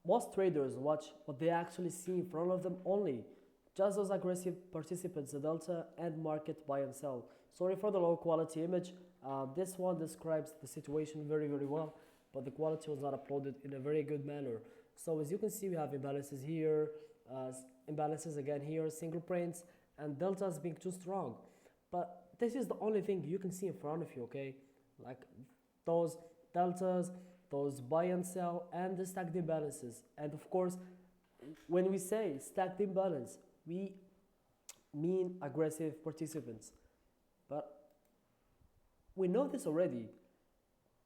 Most traders watch what they actually see in front of them only. Just those aggressive participants, the delta and market buy and sell. Sorry for the low quality image. This one describes the situation very, very well, but the quality was not uploaded in a very good manner. So as you can see, we have imbalances here, uh, imbalances again here, single prints, and deltas being too strong. But this is the only thing you can see in front of you, okay? Like those deltas, those buy and sell, and the stacked imbalances. And of course, when we say stacked imbalance, we mean aggressive participants. But we know this already.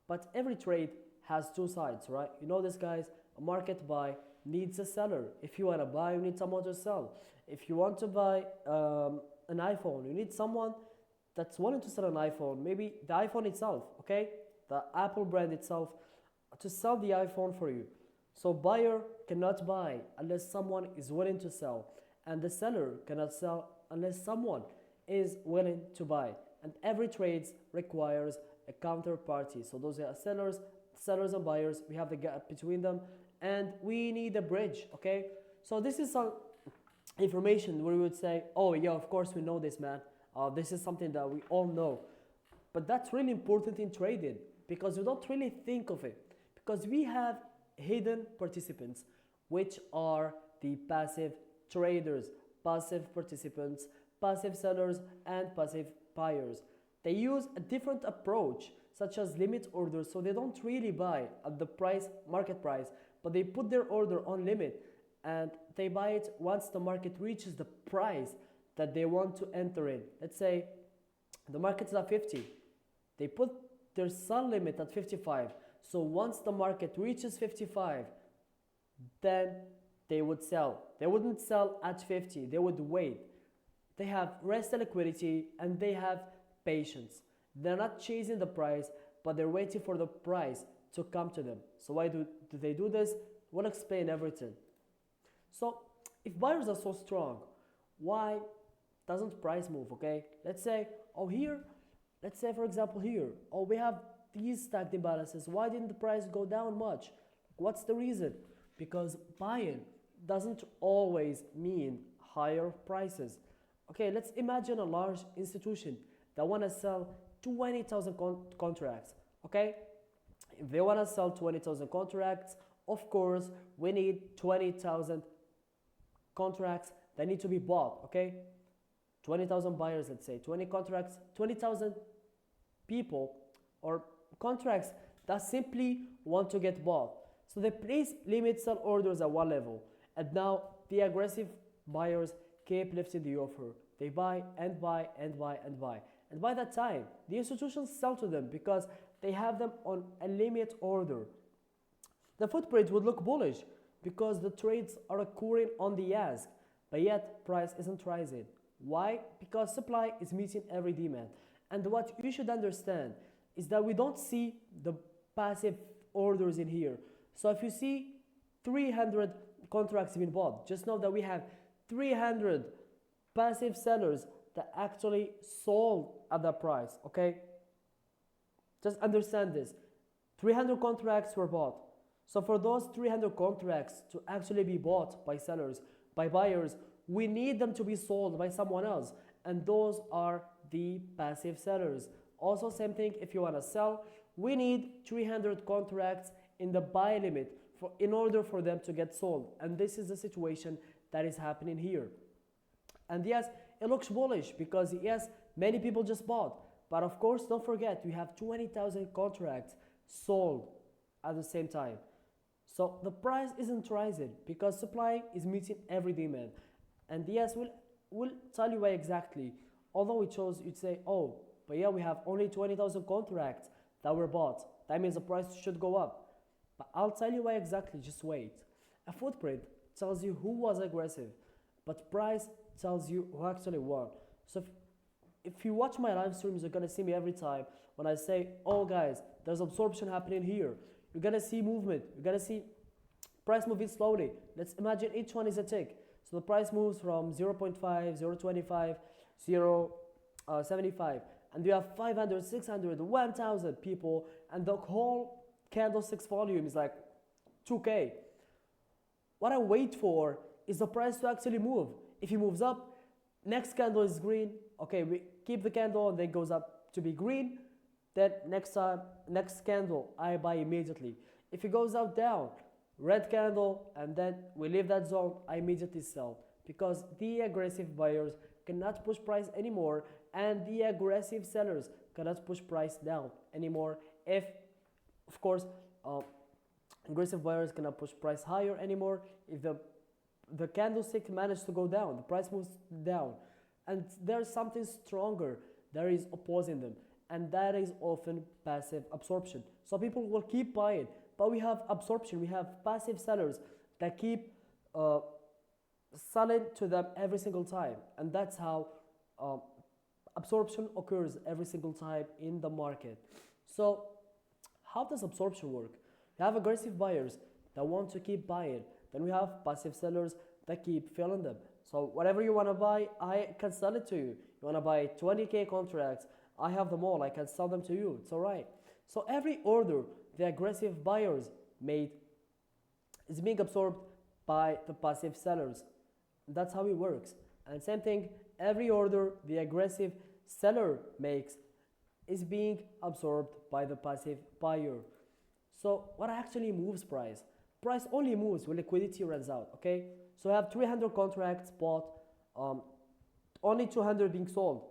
But every trade has two sides, right? You know this, guys. A market buy needs a seller. If you want to buy, you need someone to sell. If you want to buy an iPhone, you need someone that's willing to sell an iPhone. Maybe the iPhone itself, okay? The Apple brand itself to sell the iPhone for you. So buyer cannot buy unless someone is willing to sell, and the seller cannot sell unless someone is willing to buy. And every trade requires a counterparty. So those are sellers and buyers. We have the gap between them, and we need a bridge. Okay. So this is some information where we would say, oh yeah, of course we know this, man. This is something that we all know. But that's really important in trading because you don't really think of it. Because we have hidden participants, which are the passive traders, passive participants, passive sellers, and passive buyers. They use a different approach, such as limit orders, so they don't really buy at the price, market price, but they put their order on limit and they buy it once the market reaches the price that they want to enter in. Let's say the market is at 50. They put their sell limit at 55. So once the market reaches 55, then they would sell. They wouldn't sell at 50. They would wait. They have rest and liquidity and they have patience. They're not chasing the price, but they're waiting for the price to come to them. So why do they do this? We'll explain everything. So if buyers are so strong, why doesn't price move? Okay, let's say, oh here, let's say for example here, oh we have these stacked imbalances. Why didn't the price go down much? What's the reason? Because buying doesn't always mean higher prices. Okay, let's imagine a large institution that want to sell 20,000 contracts. Okay, if they want to sell 20,000 contracts, of course we need 20,000 contracts that need to be bought. Okay, 20,000 buyers, let's say 20 contracts, 20,000 people or contracts that simply want to get bought. So they place limit sell orders at one level, and now the aggressive buyers keep lifting the offer. They buy and buy and buy and buy. And by that time, the institutions sell to them because they have them on a limit order. The footprint would look bullish because the trades are occurring on the ask, but yet price isn't rising. Why? Because supply is meeting every demand. And what you should understand is that we don't see the passive orders in here. So if you see 300 contracts being bought, just know that we have 300 passive sellers that actually sold at that price. Okay, just understand this. 300 contracts were bought. So for those 300 contracts to actually be bought by sellers, by buyers, we need them to be sold by someone else, and those are the passive sellers. Also same thing, if you want to sell, we need 300 contracts in the buy limit in order for them to get sold, and this is the situation that is happening here. And yes, it looks bullish because yes, many people just bought, but of course don't forget we have 20,000 contracts sold at the same time. So the price isn't rising because supply is meeting every demand. And yes, we'll tell you why exactly. Although we chose, you'd say, oh, but yeah, we have only 20,000 contracts that were bought. That means the price should go up. But I'll tell you why exactly, just wait. A footprint tells you who was aggressive, but price tells you who actually won. So if you watch my live streams, you're gonna see me every time when I say, oh guys, there's absorption happening here. You're gonna see movement. You're gonna see price moving slowly. Let's imagine each one is a tick. So the price moves from 0.5, 0.25, 0.75, and you have 500, 600, 1,000 people, and the whole candlesticks volume is like 2K. what I wait for is the price to actually move. If it moves up, next candle is green. Okay, we keep the candle and then it goes up to be green. Then next candle, I buy immediately. If it goes out down, red candle, and then we leave that zone, I immediately sell. Because the aggressive buyers cannot push price anymore, and the aggressive sellers cannot push price down anymore. If, of course, aggressive buyers cannot push price higher anymore. If the candlestick managed to go down, the price moves down, and there's something stronger that is opposing them, and that is often passive absorption. So people will keep buying, but we have absorption, we have passive sellers that keep selling to them every single time, and that's how absorption occurs every single time in the market. So how does absorption work? We have aggressive buyers that want to keep buying, then we have passive sellers that keep filling them. So whatever you want to buy, I can sell it to you. You want to buy 20K contracts, I have them all, I can sell them to you, it's all right. So every order the aggressive buyers made is being absorbed by the passive sellers. That's how it works. And same thing, every order the aggressive seller makes is being absorbed by the passive buyer. So what actually moves price? Price only moves when liquidity runs out, okay? So I have 300 contracts bought, only 200 being sold.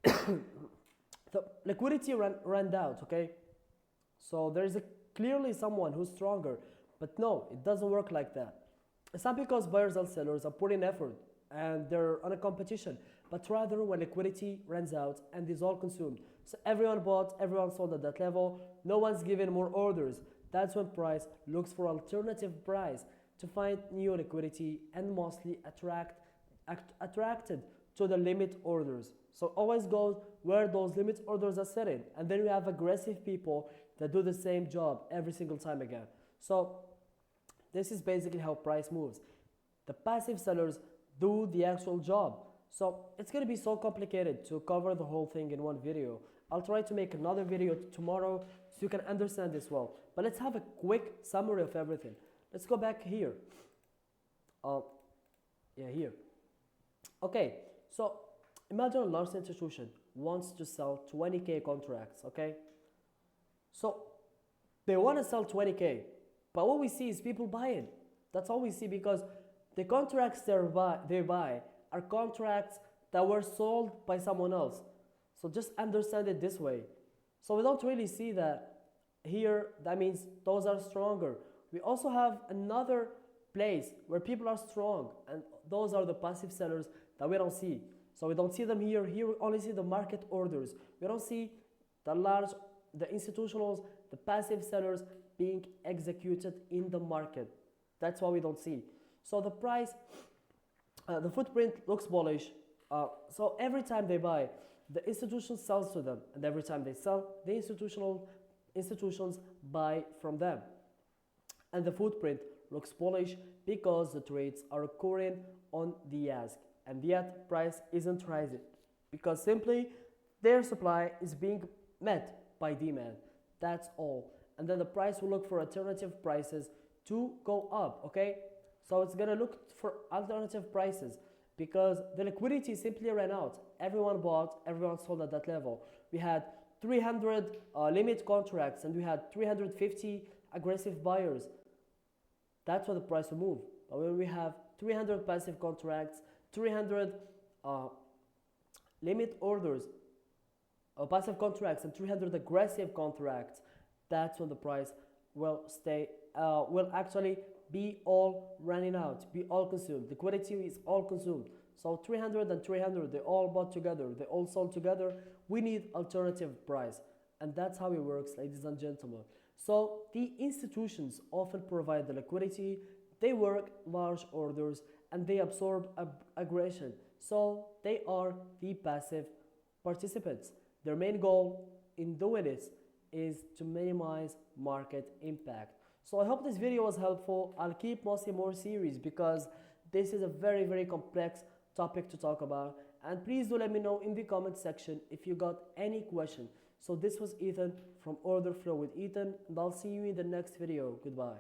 The liquidity ran out, okay? So there is clearly someone who's stronger, but no, it doesn't work like that. It's not because buyers and sellers are putting effort and they're on a competition, but rather when liquidity runs out and is all consumed. So everyone bought, everyone sold at that level, no one's giving more orders. That's when price looks for alternative price to find new liquidity and mostly attracted to the limit orders. So always go where those limit orders are sitting, and then we have aggressive people that do the same job every single time again. So this is basically how price moves. The passive sellers do the actual job. So it's going to be so complicated to cover the whole thing in one video. I'll try to make another video tomorrow so you can understand this well. But let's have a quick summary of everything. Let's go back here. Here. Okay, so imagine a large institution wants to sell 20K contracts, okay? So they want to sell 20K, but what we see is people buying. That's all we see, because the contracts they buy are contracts that were sold by someone else. So just understand it this way. So we don't really see that here. That means those are stronger. We also have another place where people are strong, and those are the passive sellers that we don't see. So we don't see them here. Here we only see the market orders. We don't see the institutionals, the passive sellers being executed in the market. That's what we don't see. So the price, the footprint looks bullish. So every time they buy, the institution sells to them, and every time they sell, the institutions buy from them. And the footprint looks bullish because the trades are occurring on the ask, and yet price isn't rising because simply their supply is being met by demand. That's all. And then the price will look for alternative prices to go up, okay? So it's gonna look for alternative prices because the liquidity simply ran out. Everyone bought, everyone sold at that level. We had 300 limit contracts and we had 350 aggressive buyers. That's what the price will move. But when we have 300 passive contracts, 300 limit orders, passive contracts, and 300 aggressive contracts, that's when the price will actually be all running out, be all consumed. Liquidity is all consumed. So 300 and 300, they all bought together, they all sold together. We need alternative price. And that's how it works, ladies and gentlemen. So the institutions often provide the liquidity, they work large orders, and they absorb aggression. So they are the passive participants. Their main goal in doing this is to minimize market impact. So I hope this video was helpful. I'll keep mostly more series because this is a very, very complex topic to talk about. And please do let me know in the comment section if you got any question. So this was Ethan from Order Flow with Ethan, and I'll see you in the next video. Goodbye.